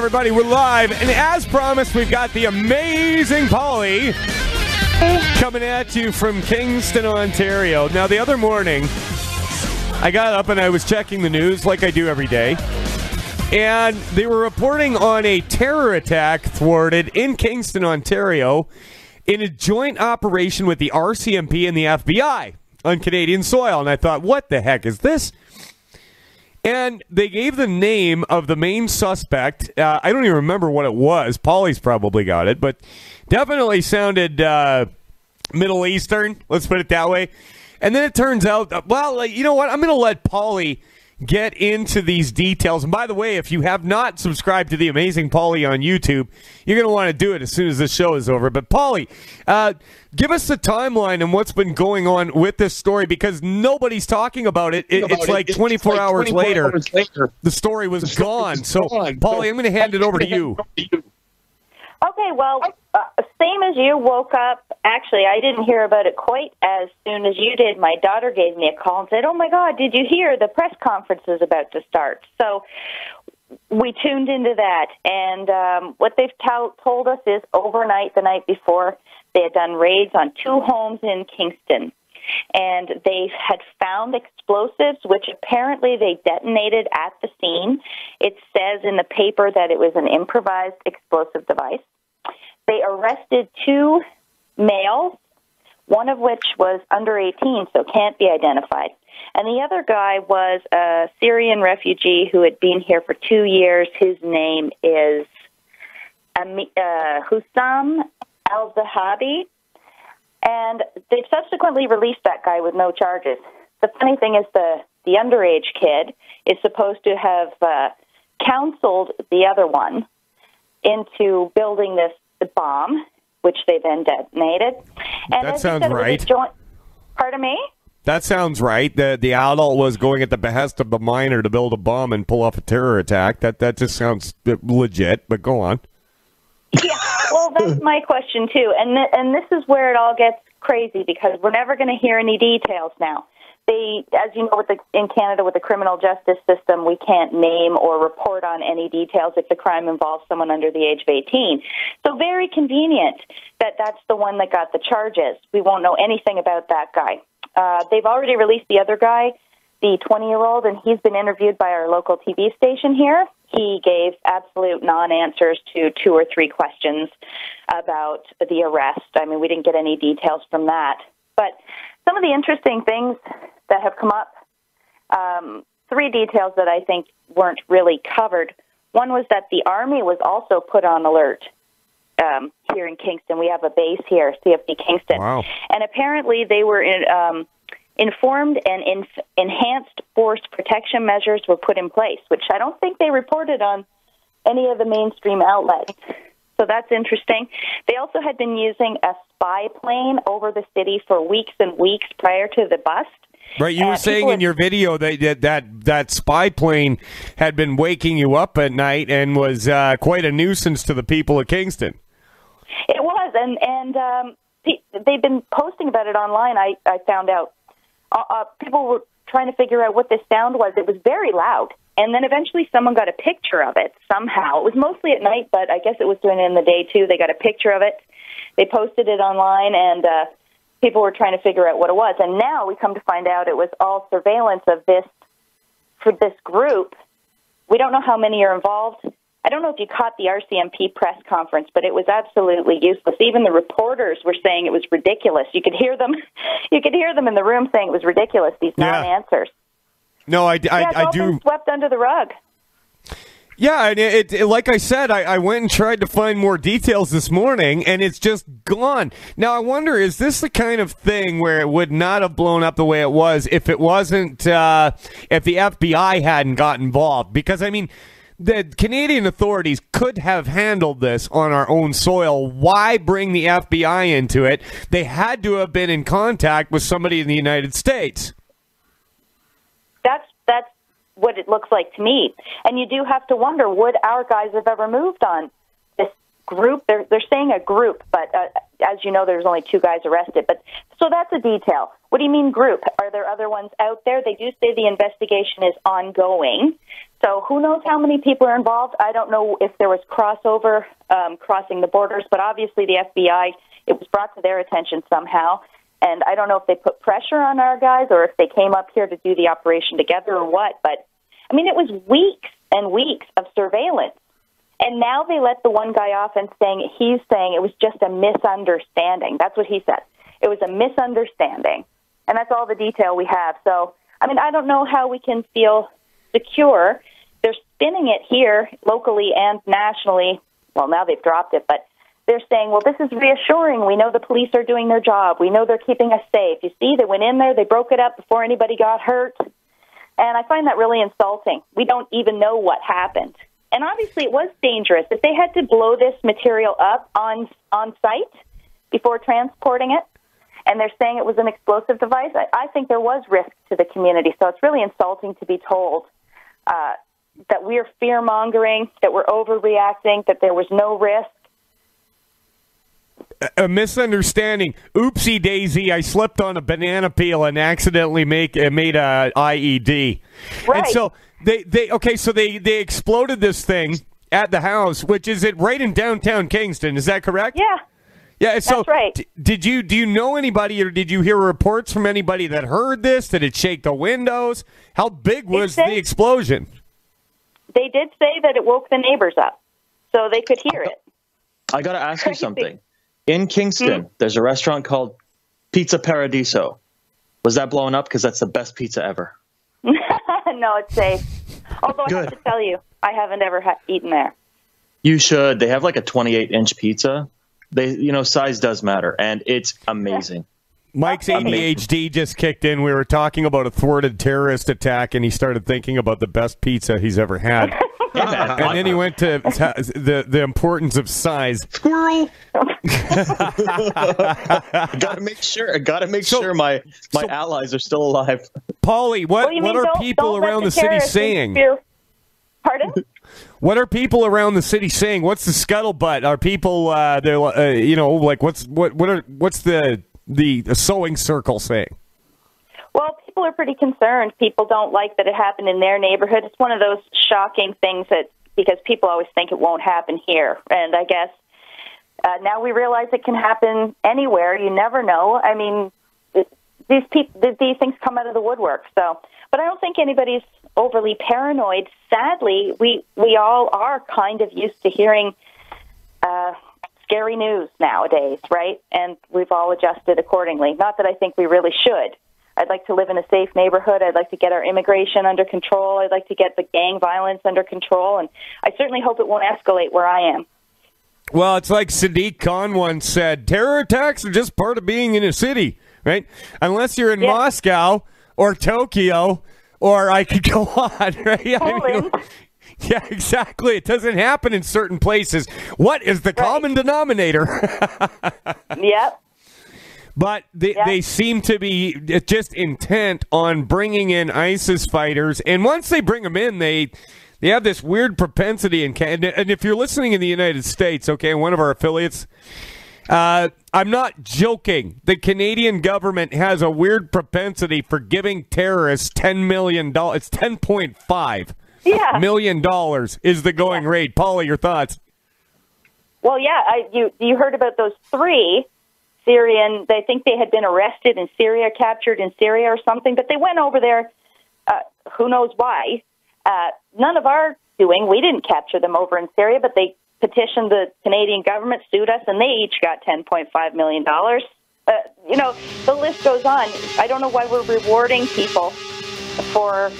everybody. We're live, and as promised, we've got the amazing Polly coming at you from Kingston, Ontario. Now, the other morning, I got up and I was checking the news like I do every day, and they were reporting on a terror attack thwarted in Kingston, Ontario, in a joint operation with the RCMP and the FBI on Canadian soil. And I thought, what the heck is this? And they gave the name of the main suspect. I don't even remember what it was. Polly's probably got it, but definitely sounded Middle Eastern. Let's put it that way. And then it turns out, well, you know what? I'm going to let Polly get into these details. And by the way, if you have not subscribed to the amazing Polly on YouTube, you're going to want to do it as soon as this show is over. But Polly, give us the timeline and what's been going on with this story, because nobody's talking about it. It's like 24 hours later, the story was gone. So, Polly, I'm going to hand it over to you. Okay, well, same as you, woke up. Actually, I didn't hear about it quite as soon as you did. My daughter gave me a call and said, oh, my God, did you hear? The press conference is about to start. So we tuned into that. And what they've told us is overnight, the night before, they had done raids on 2 homes in Kingston. And they had found explosives, which apparently they detonated at the scene. It says in the paper that it was an improvised explosive device. They arrested 2 males, one of which was under 18, so can't be identified. And the other guy was a Syrian refugee who had been here for 2 years. His name is Hussam al-Zahabi. And they've subsequently released that guy with no charges. The funny thing is the underage kid is supposed to have counseled the other one into building this bomb, which they then detonated. And that sounds right. Pardon me? That sounds right. The adult was going at the behest of the minor to build a bomb and pull off a terror attack. That just sounds legit, but go on. Yeah, well, that's my question, too. And this is where it all gets crazy, because we're never going to hear any details now. As you know, in Canada, with the criminal justice system, we can't name or report on any details if the crime involves someone under the age of 18. So very convenient that that's the one that got the charges. We won't know anything about that guy. They've already released the other guy, the 20-year-old, and he's been interviewed by our local TV station here. He gave absolute non-answers to 2 or 3 questions about the arrest. I mean, we didn't get any details from that. But some of the interesting things that have come up, 3 details that I think weren't really covered. One was that the Army was also put on alert here in Kingston. We have a base here, CFB Kingston. Wow. And apparently they were informed and enhanced force protection measures were put in place, which I don't think they reported on any of the mainstream outlets. So that's interesting. They also had been using a spy plane over the city for weeks and weeks prior to the bust. Right, you were saying in your video that spy plane had been waking you up at night and was quite a nuisance to the people of Kingston. It was, and they've been posting about it online. I found out. People were trying to figure out what this sound was. It was very loud. And then eventually someone got a picture of it somehow. It was mostly at night, but I guess it was doing it in the day, too. They got a picture of it. They posted it online, and people were trying to figure out what it was. And now we come to find out it was all surveillance of this for this group. We don't know how many are involved. I don't know if you caught the RCMP press conference, but it was absolutely useless. Even the reporters were saying it was ridiculous. You could hear them. You could hear them in the room saying it was ridiculous, these non-answers. No, I do. Been swept under the rug. Yeah, and it like I said, I went and tried to find more details this morning, and it's just gone. Now, I wonder, is this the kind of thing where it would not have blown up the way it was if it wasn't, if the FBI hadn't got involved? Because, I mean, the Canadian authorities could have handled this on our own soil. Why bring the FBI into it? They had to have been in contact with somebody in the United States. That's what it looks like to me. And you do have to wonder, would our guys have ever moved on this group? They're saying a group, but as you know, there's only 2 guys arrested. But so that's a detail. What do you mean group? Are there other ones out there? They do say the investigation is ongoing. So who knows how many people are involved? I don't know if there was crossover, crossing the borders, but obviously the FBI, it was brought to their attention somehow. And I don't know if they put pressure on our guys or if they came up here to do the operation together or what. But, I mean, it was weeks and weeks of surveillance. And now they let the one guy off and he's saying it was just a misunderstanding. That's what he said. It was a misunderstanding. And that's all the detail we have. So, I mean, I don't know how we can feel secure. They're spinning it here locally and nationally. Well, now they've dropped it, but they're saying, well, this is reassuring. We know the police are doing their job. We know they're keeping us safe. You see, they went in there, they broke it up before anybody got hurt. And I find that really insulting. We don't even know what happened. And obviously it was dangerous. If they had to blow this material up on site before transporting it, and they're saying it was an explosive device, I think there was risk to the community. So it's really insulting to be told that we're fear-mongering, that we're overreacting, that there was no risk. A misunderstanding. Oopsie daisy, I slipped on a banana peel and accidentally made a IED. Right. And so they exploded this thing at the house, which is it right in downtown Kingston. Is that correct? Yeah. Yeah, so that's right. Do you know anybody, or did you hear reports from anybody that heard this? Did it shake the windows? How big was the explosion? They did say that it woke the neighbors up, so they could hear it. I got to ask you something. In Kingston, there's a restaurant called Pizza Paradiso. Was that blown up? Because that's the best pizza ever. No, it's safe. Although I have to tell you, I haven't ever eaten there. You should. They have like a 28-inch pizza. Size does matter, and it's amazing. Mike's ADHD just kicked in. We were talking about a thwarted terrorist attack, and he started thinking about the best pizza he's ever had. And then he went to the importance of size. Squirrel. Gotta make sure my allies are still alive. Paulie, what are people around the city saying? Pardon? What are people around the city saying? What's the scuttlebutt? Are people what's the sewing circle saying? Well, people are pretty concerned. People don't like that it happened in their neighborhood. It's one of those shocking things because people always think it won't happen here. And I guess now we realize it can happen anywhere. You never know. I mean, these things come out of the woodwork. So, but I don't think anybody's overly paranoid. Sadly, we all are kind of used to hearing scary news nowadays, right? And we've all adjusted accordingly. Not that I think we really should. I'd like to live in a safe neighborhood. I'd like to get our immigration under control. I'd like to get the gang violence under control. And I certainly hope it won't escalate where I am. Well, it's like Sadiq Khan once said, terror attacks are just part of being in a city, right? Unless you're in Moscow or Tokyo, or I could go on, right? I mean, yeah, exactly. It doesn't happen in certain places. What is the common denominator? Yep. But they seem to be just intent on bringing in ISIS fighters. And once they bring them in, they have this weird propensity in Canada. And if you're listening in the United States, okay, one of our affiliates, I'm not joking. The Canadian government has a weird propensity for giving terrorists $10 million. It's $10.5 million is the going rate. Paula, your thoughts? Well, you heard about those 3 Syrian, they think they had been arrested in Syria, captured in Syria or something, but they went over there, who knows why. None of our doing. We didn't capture them over in Syria, but they petitioned the Canadian government, sued us, and they each got $10.5 million. The list goes on. I don't know why we're rewarding people for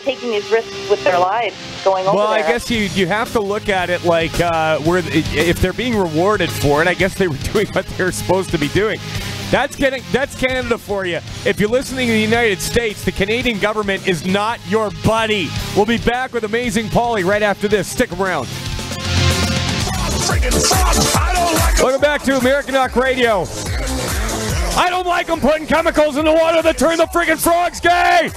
taking these risks with their lives going over there. Well, I guess you have to look at it like if they're being rewarded for it, I guess they were doing what they're supposed to be doing. That's Canada for you. If you're listening in the United States, the Canadian government is not your buddy. We'll be back with Amazing Paulie right after this. Stick around. Welcome back to Americanuck Radio. I don't like them putting chemicals in the water that turn the friggin' frogs gay!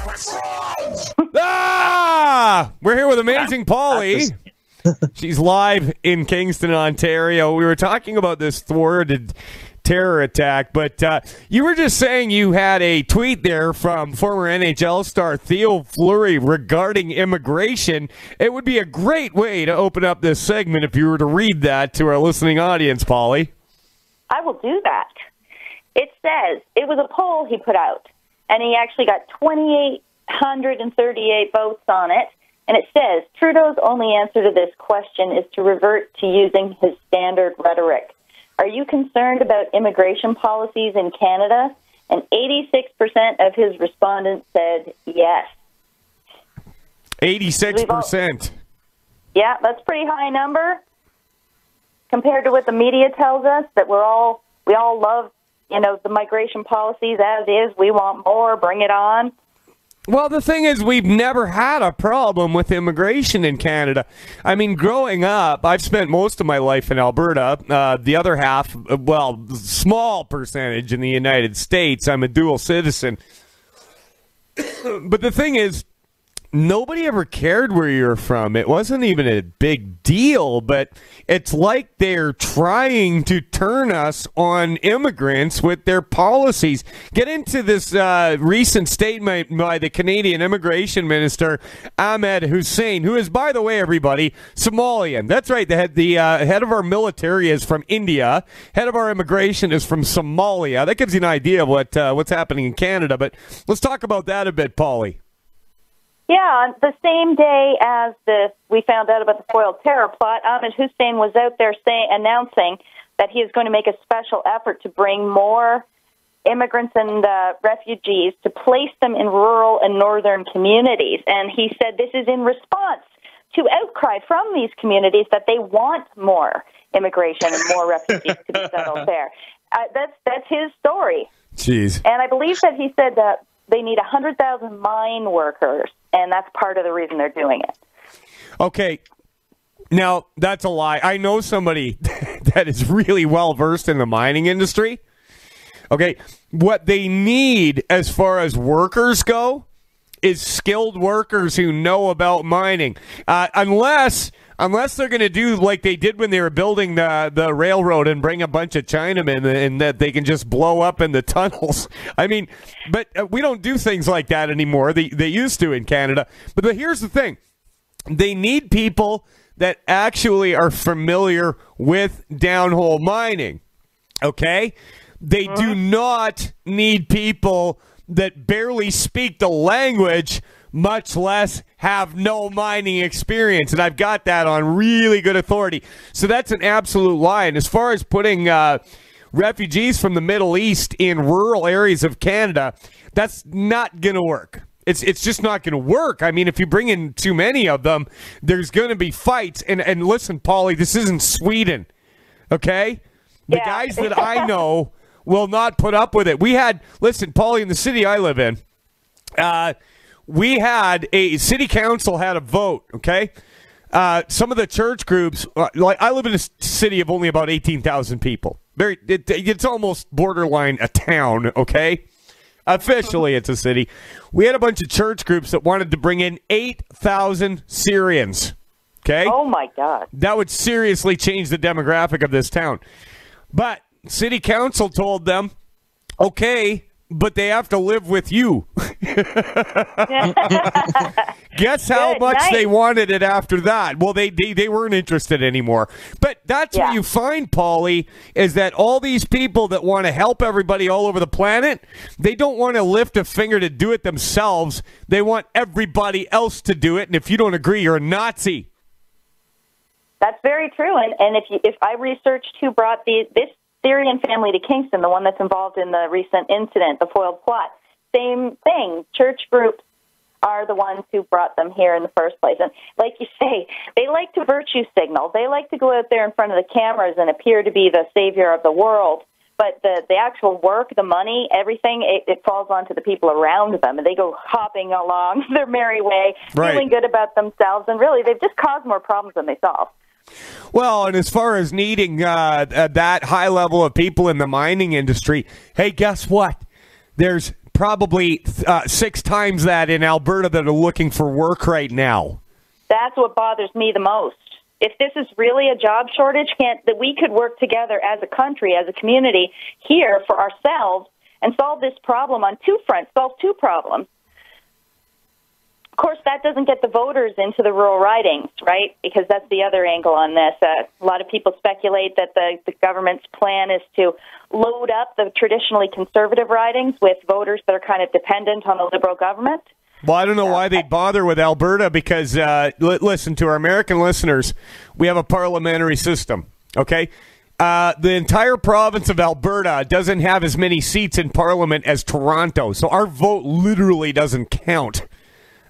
We're here with Amazing Paulie. She's live in Kingston, Ontario. We were talking about this thwarted terror attack. But you were just saying you had a tweet there from former NHL star Theo Fleury regarding immigration. It would be a great way to open up this segment if you were to read that to our listening audience, Polly. I will do that. It says, it was a poll he put out, and he actually got 2,838 votes on it. And it says, Trudeau's only answer to this question is to revert to using his standard rhetoric. Are you concerned about immigration policies in Canada? And 86% of his respondents said yes. 86%. Yeah, that's a pretty high number compared to what the media tells us, that we all love, the migration policies as is. We want more, bring it on. Well, the thing is, we've never had a problem with immigration in Canada. I mean, growing up, I've spent most of my life in Alberta. The other half, small percentage in the United States. I'm a dual citizen. But the thing is, nobody ever cared where you're from. It wasn't even a big deal, but it's like they're trying to turn us on immigrants with their policies. Get into this recent statement by the Canadian Immigration Minister, Ahmed Hussein, who is, by the way, everybody, Somalian. That's right. The head of our military is from India. Head of our immigration is from Somalia. That gives you an idea of what's happening in Canada. But let's talk about that a bit, Paulie. Yeah, the same day as we found out about the foiled terror plot, Ahmed Hussein was out there announcing that he is going to make a special effort to bring more immigrants and refugees to place them in rural and northern communities. And he said this is in response to outcry from these communities that they want more immigration and more refugees to be settled there. That's his story. Jeez. And I believe that he said that they need 100,000 mine workers, and that's part of the reason they're doing it. Okay. Now, that's a lie. I know somebody that is really well-versed in the mining industry. Okay. What they need as far as workers go is skilled workers who know about mining. Unless they're going to do like they did when they were building the railroad and bring a bunch of Chinamen and that they can just blow up in the tunnels. I mean, but we don't do things like that anymore. They used to in Canada. But here's the thing. They need people that actually are familiar with downhole mining. Okay? They do not need people that barely speak the language, much less have no mining experience. And I've got that on really good authority. So that's an absolute lie. And as far as putting refugees from the Middle East in rural areas of Canada, that's not going to work. It's just not going to work. I mean, if you bring in too many of them, there's going to be fights. And listen, Paulie, this isn't Sweden, okay? The guys that I know will not put up with it. Listen, Paulie, in the city I live in, we had a city council had a vote, okay? Some of the church groups, like I live in a city of only about 18,000 people. It's almost borderline a town, okay? Officially, it's a city. We had a bunch of church groups that wanted to bring in 8,000 Syrians, okay? Oh, my God. That would seriously change the demographic of this town. But city council told them, okay, but they have to live with you. Guess how much they wanted it after that? Well, they weren't interested anymore. But that's what you find, Paulie, is that all these people that want to help everybody all over the planet, they don't want to lift a finger to do it themselves. They want everybody else to do it. And if you don't agree, you're a Nazi. That's very true. And if I researched who brought this Syrian family to Kingston, the one that's involved in the recent incident, the foiled plot, same thing. Church groups are the ones who brought them here in the first place. And like you say, they like to virtue signal. They like to go out there in front of the cameras and appear to be the savior of the world. But the actual work, the money, everything, it falls onto the people around them. And they go hopping along their merry way, feeling good about themselves. And really, they've just caused more problems than they solve. Well, and as far as needing that high level of people in the mining industry, hey, guess what? There's probably 6 times that in Alberta that are looking for work right now. That's what bothers me the most. If this is really a job shortage, that we could work together as a country, as a community here for ourselves and solve this problem on two fronts, solve two problems. Of course, that doesn't get the voters into the rural ridings, right? Because that's the other angle on this. A lot of people speculate that the government's plan is to load up the traditionally conservative ridings with voters that are kind of dependent on a Liberal government. Well, I don't know why they'd bother with Alberta because, listen, to our American listeners, we have a parliamentary system, okay? The entire province of Alberta doesn't have as many seats in Parliament as Toronto, so our vote literally doesn't count.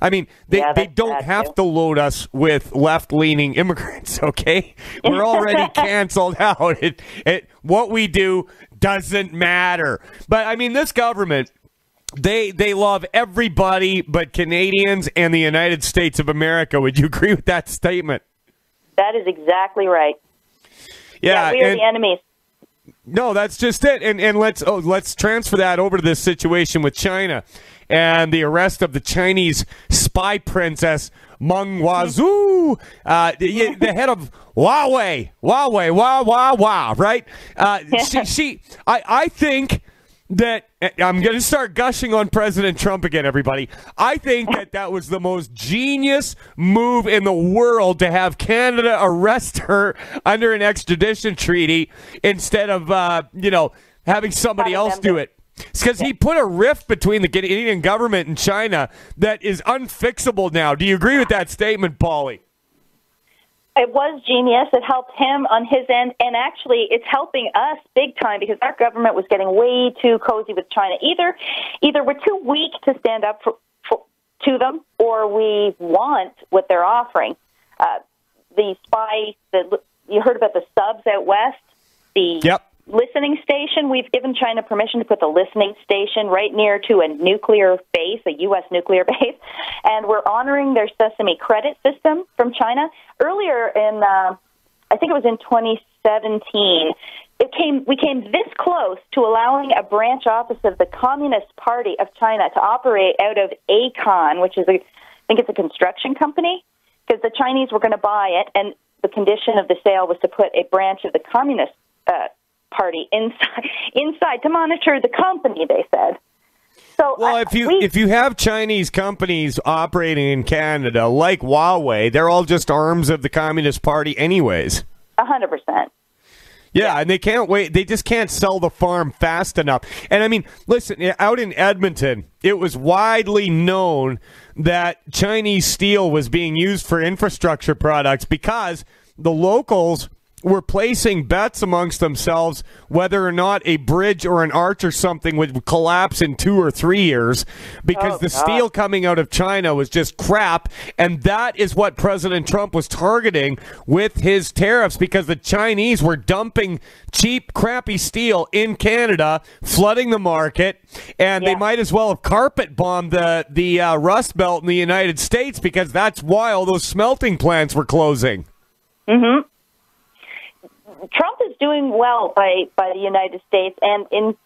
I mean, they don't have to load us with left-leaning immigrants, okay? We're already canceled out. What we do doesn't matter. But, I mean, this government, they love everybody but Canadians and the United States of America. Would you agree with that statement? That is exactly right. Yeah, we are the enemies. No, that's just it. And let's transfer that over to this situation with China and the arrest of the Chinese spy princess Meng Wanzhou, the head of Huawei, right? I think that I'm going to start gushing on President Trump again, everybody. I think that was the most genius move in the world to have Canada arrest her under an extradition treaty instead of, having somebody else do it. It's because he put a rift between the Canadian government and China that is unfixable now. Do you agree with that statement, Paulie? It was genius. It helped him on his end, and actually it's helping us big time because our government was getting way too cozy with China. Either we're too weak to stand up to them, or we want what they're offering. The spy, you heard about the subs out west, the listening station. We've given China permission to put the listening station right near to a nuclear base, a U.S. nuclear base, and we're honoring their Sesame credit system from China. Earlier in, I think it was in 2017, we came this close to allowing a branch office of the Communist Party of China to operate out of Acon, which is I think it's a construction company, because the Chinese were going to buy it, and the condition of the sale was to put a branch of the Communist Party inside to monitor the company, they said. So, well, if you have Chinese companies operating in Canada like Huawei, they're all just arms of the Communist Party anyways. 100%. Yeah, and they can't wait. They just can't sell the farm fast enough. And I mean, listen, out in Edmonton, it was widely known that Chinese steel was being used for infrastructure products because the locals were placing bets amongst themselves whether or not a bridge or an arch or something would collapse in 2 or 3 years because the steel coming out of China was just crap. And that is what President Trump was targeting with his tariffs because the Chinese were dumping cheap, crappy steel in Canada, flooding the market, and they might as well have carpet bombed the Rust Belt in the United States because that's why all those smelting plants were closing. Mm-hmm. Trump is doing well by the United States, and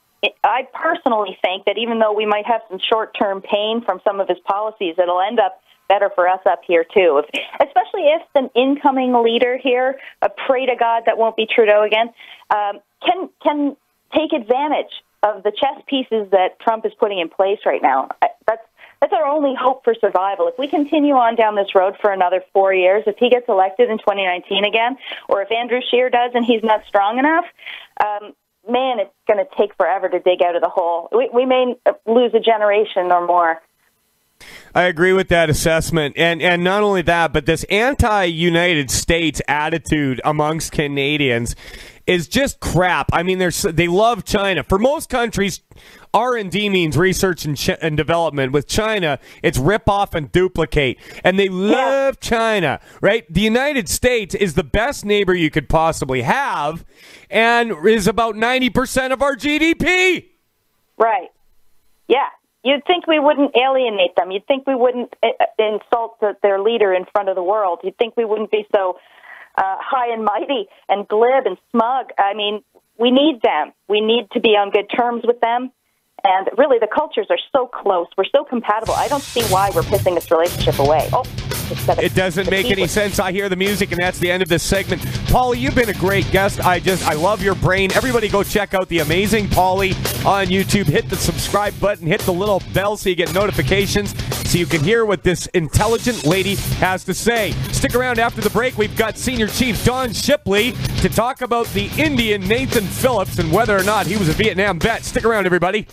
I personally think that even though we might have some short-term pain from some of his policies, it'll end up better for us up here, too. Especially if the incoming leader here, pray to God that won't be Trudeau again, can take advantage of the chess pieces that Trump is putting in place right now. That's our only hope for survival. If we continue on down this road for another 4 years, if he gets elected in 2019 again, or if Andrew Scheer does and he's not strong enough, man, it's going to take forever to dig out of the hole. We may lose a generation or more. I agree with that assessment. And not only that, but this anti-United States attitude amongst Canadians is just crap. I mean, they love China. For most countries, R&D means research and development. With China, it's rip off and duplicate. And they love China, right? The United States is the best neighbor you could possibly have and is about 90% of our GDP. Right. Yeah. You'd think we wouldn't alienate them. You'd think we wouldn't insult their leader in front of the world. You'd think we wouldn't be so high and mighty and glib and smug. I mean, we need them. We need to be on good terms with them. And really, the cultures are so close. We're so compatible. I don't see why we're pissing this relationship away. Oh, it doesn't make any sense. I hear the music, and that's the end of this segment. Paulie, you've been a great guest. I love your brain. Everybody go check out The Amazing Paulie on YouTube. Hit the subscribe button. Hit the little bell so you get notifications so you can hear what this intelligent lady has to say. Stick around after the break. We've got Senior Chief Don Shipley to talk about the Indian Nathan Phillips and whether or not he was a Vietnam vet. Stick around, everybody.